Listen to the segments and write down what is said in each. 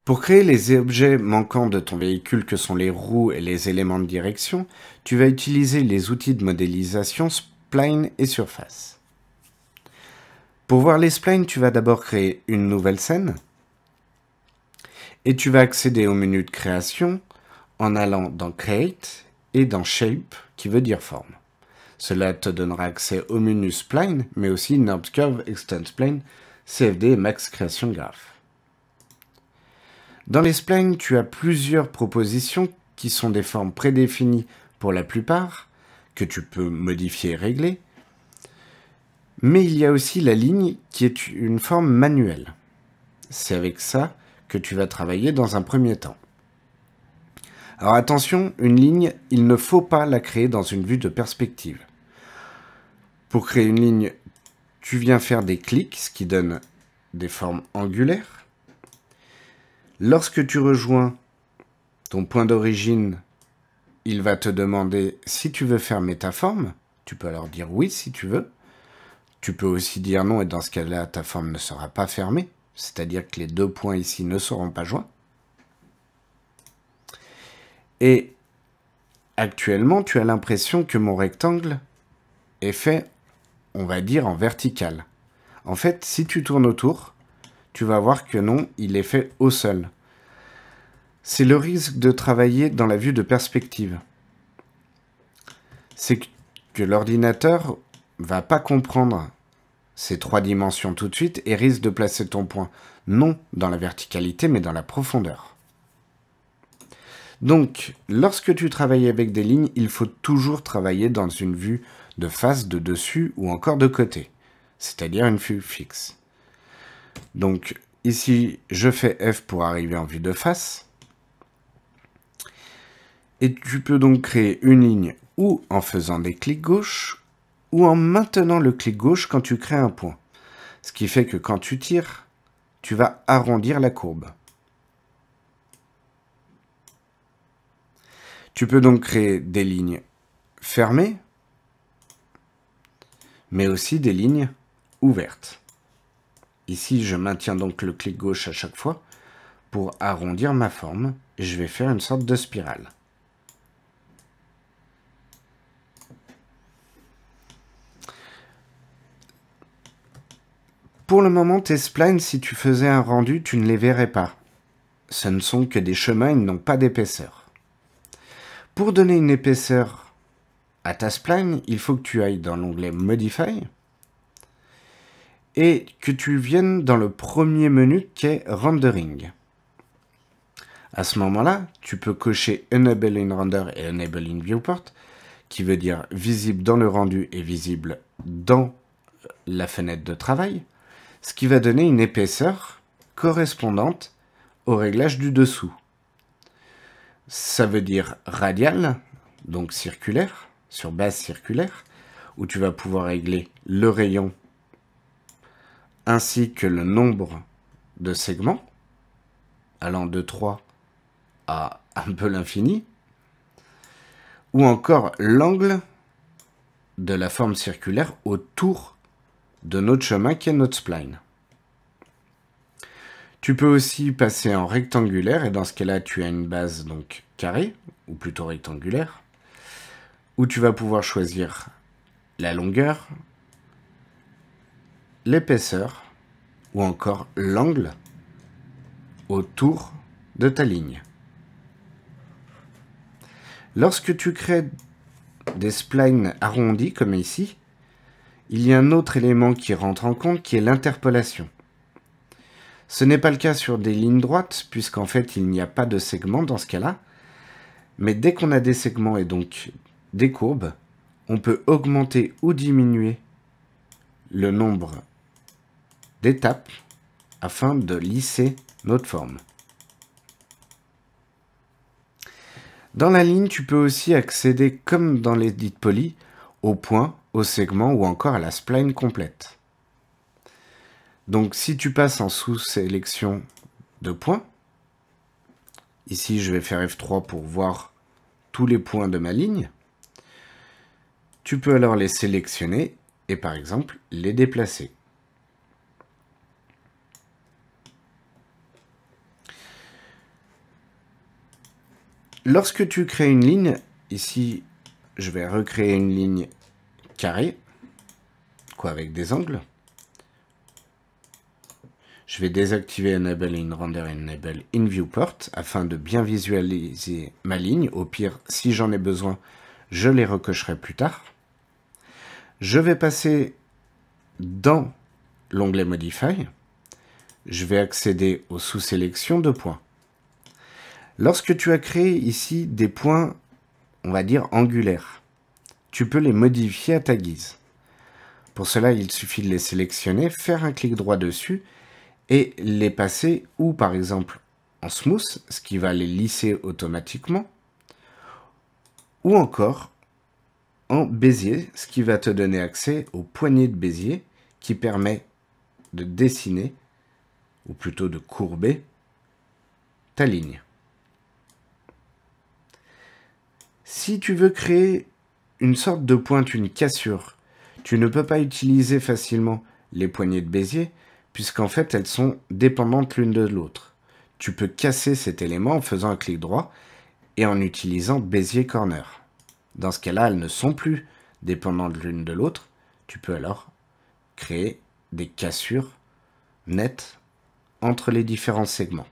Pour créer les objets manquants de ton véhicule que sont les roues et les éléments de direction, tu vas utiliser les outils de modélisation Spline et Surface. Pour voir les splines, tu vas d'abord créer une nouvelle scène et tu vas accéder au menu de création en allant dans Create et dans Shape qui veut dire forme. Cela te donnera accès au menu Spline mais aussi Node Curve, Extend Spline, CFD et Max Creation Graph. Dans les splines, tu as plusieurs propositions qui sont des formes prédéfinies pour la plupart, que tu peux modifier et régler. Mais il y a aussi la ligne qui est une forme manuelle. C'est avec ça que tu vas travailler dans un premier temps. Alors attention, une ligne, il ne faut pas la créer dans une vue de perspective. Pour créer une ligne, tu viens faire des clics, ce qui donne des formes angulaires. Lorsque tu rejoins ton point d'origine, il va te demander si tu veux fermer ta forme. Tu peux alors dire oui si tu veux. Tu peux aussi dire non et dans ce cas-là, ta forme ne sera pas fermée. C'est-à-dire que les deux points ici ne seront pas joints. Et actuellement, tu as l'impression que mon rectangle est fait, on va dire, en vertical. En fait, si tu tournes autour, tu vas voir que non, il est fait au sol. C'est le risque de travailler dans la vue de perspective. C'est que l'ordinateur va pas comprendre ces trois dimensions tout de suite et risque de placer ton point non dans la verticalité mais dans la profondeur. Donc, lorsque tu travailles avec des lignes, il faut toujours travailler dans une vue de face, de dessus ou encore de côté, c'est-à-dire une vue fixe. Donc, ici, je fais F pour arriver en vue de face. Et tu peux donc créer une ligne ou en faisant des clics gauche ou en maintenant le clic gauche quand tu crées un point. Ce qui fait que quand tu tires, tu vas arrondir la courbe. Tu peux donc créer des lignes fermées, mais aussi des lignes ouvertes. Ici, je maintiens donc le clic gauche à chaque fois pour arrondir ma forme et je vais faire une sorte de spirale. Pour le moment, tes splines, si tu faisais un rendu, tu ne les verrais pas. Ce ne sont que des chemins, ils n'ont pas d'épaisseur. Pour donner une épaisseur à ta spline, il faut que tu ailles dans l'onglet Modify et que tu viennes dans le premier menu qui est Rendering. À ce moment-là, tu peux cocher Enable in Render et Enable in Viewport, qui veut dire visible dans le rendu et visible dans la fenêtre de travail, ce qui va donner une épaisseur correspondante au réglage du dessous. Ça veut dire radial, donc circulaire, sur base circulaire, où tu vas pouvoir régler le rayon ainsi que le nombre de segments, allant de 3 à un peu l'infini, ou encore l'angle de la forme circulaire autour de notre chemin qui est notre spline. Tu peux aussi passer en rectangulaire, et dans ce cas-là, tu as une base donc carrée, ou plutôt rectangulaire, où tu vas pouvoir choisir la longueur, l'épaisseur, ou encore l'angle autour de ta ligne. Lorsque tu crées des splines arrondis, comme ici, il y a un autre élément qui rentre en compte, qui est l'interpolation. Ce n'est pas le cas sur des lignes droites, puisqu'en fait, il n'y a pas de segments dans ce cas-là. Mais dès qu'on a des segments et donc des courbes, on peut augmenter ou diminuer le nombre d'étapes afin de lisser notre forme. Dans la ligne, tu peux aussi accéder, comme dans l'Edit Poly, aux points, aux segments ou encore à la spline complète. Donc si tu passes en sous-sélection de points, ici je vais faire F3 pour voir tous les points de ma ligne, tu peux alors les sélectionner et par exemple les déplacer. Lorsque tu crées une ligne, ici, je vais recréer une ligne carrée, quoi, avec des angles. Je vais désactiver Enable in Render et Enable in Viewport afin de bien visualiser ma ligne. Au pire, si j'en ai besoin, je les recocherai plus tard. Je vais passer dans l'onglet Modify. Je vais accéder aux sous-sélections de points. Lorsque tu as créé ici des points, on va dire angulaires, tu peux les modifier à ta guise. Pour cela, il suffit de les sélectionner, faire un clic droit dessus et les passer ou par exemple en smooth, ce qui va les lisser automatiquement, ou encore en Bézier, ce qui va te donner accès au poignet de Bézier qui permet de dessiner, ou plutôt de courber, ta ligne. Si tu veux créer une sorte de pointe, une cassure, tu ne peux pas utiliser facilement les poignées de Bézier, puisqu'en fait elles sont dépendantes l'une de l'autre. Tu peux casser cet élément en faisant un clic droit et en utilisant Bézier Corner. Dans ce cas-là, elles ne sont plus dépendantes l'une de l'autre. Tu peux alors créer des cassures nettes entre les différents segments.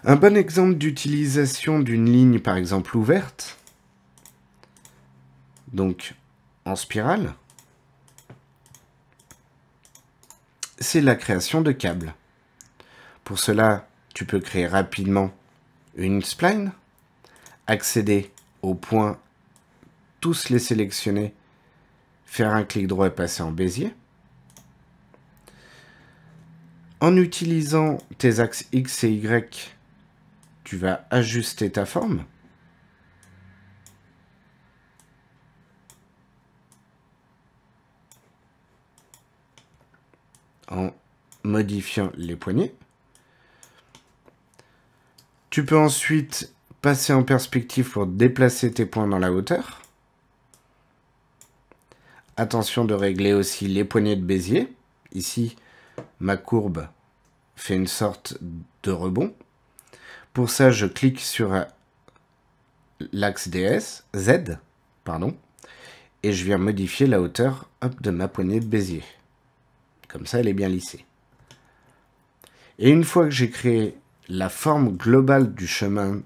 Un bon exemple d'utilisation d'une ligne, par exemple, ouverte, donc en spirale, c'est la création de câbles. Pour cela, tu peux créer rapidement une spline, accéder aux points, tous les sélectionner, faire un clic droit et passer en Bézier. En utilisant tes axes X et Y, tu vas ajuster ta forme. En modifiant les poignées. Tu peux ensuite passer en perspective pour déplacer tes points dans la hauteur. Attention de régler aussi les poignées de Bézier. Ici, ma courbe fait une sorte de rebond. Pour ça, je clique sur l'axe Z, et je viens modifier la hauteur de ma poignée de Bézier. Comme ça, elle est bien lissée. Et une fois que j'ai créé la forme globale du chemin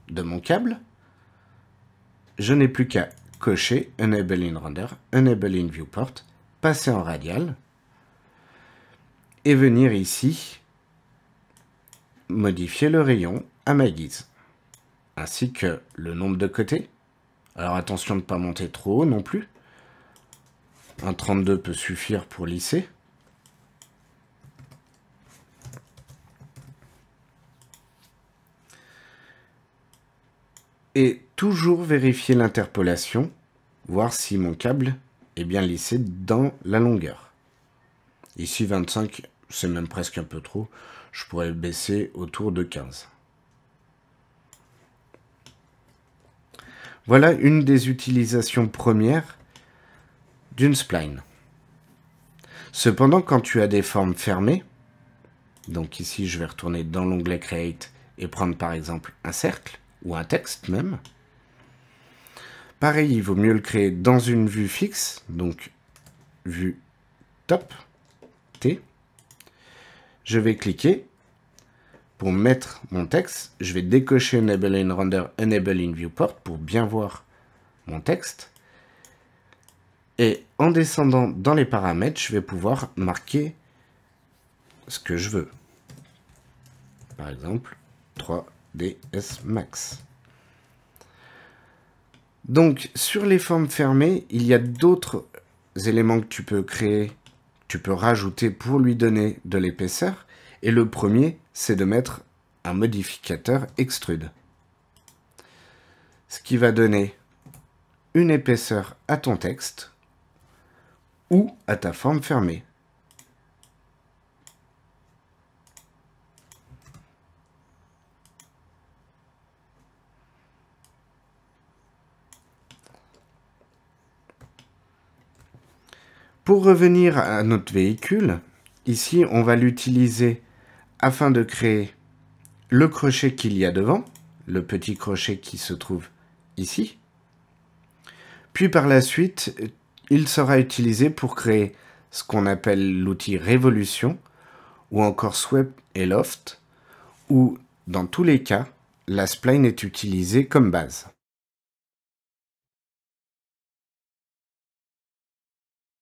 de mon câble, je n'ai plus qu'à cocher Enable in Render, Enable in Viewport, passer en radial, et venir ici modifier le rayon à ma guise, ainsi que le nombre de côtés. Alors attention de ne pas monter trop haut non plus. Un 32 peut suffire pour lisser. Et toujours vérifier l'interpolation, voir si mon câble est bien lissé dans la longueur. Ici 25, c'est même presque un peu trop. Je pourrais le baisser autour de 15. Voilà une des utilisations premières d'une spline. Cependant, quand tu as des formes fermées, donc ici je vais retourner dans l'onglet Create et prendre par exemple un cercle, ou un texte même. Pareil, il vaut mieux le créer dans une vue fixe, donc vue top, T. Je vais cliquer. Pour mettre mon texte, je vais décocher Enable in Render, Enable in Viewport pour bien voir mon texte. Et en descendant dans les paramètres, je vais pouvoir marquer ce que je veux. Par exemple, 3ds Max. Donc, sur les formes fermées, il y a d'autres éléments que tu peux créer, tu peux rajouter pour lui donner de l'épaisseur. Et le premier, c'est de mettre un modificateur extrude. Ce qui va donner une épaisseur à ton texte ou à ta forme fermée. Pour revenir à notre véhicule, ici on va l'utiliser afin de créer le crochet qu'il y a devant, le petit crochet qui se trouve ici. Puis par la suite, il sera utilisé pour créer ce qu'on appelle l'outil révolution, ou encore sweep et loft, où dans tous les cas, la spline est utilisée comme base.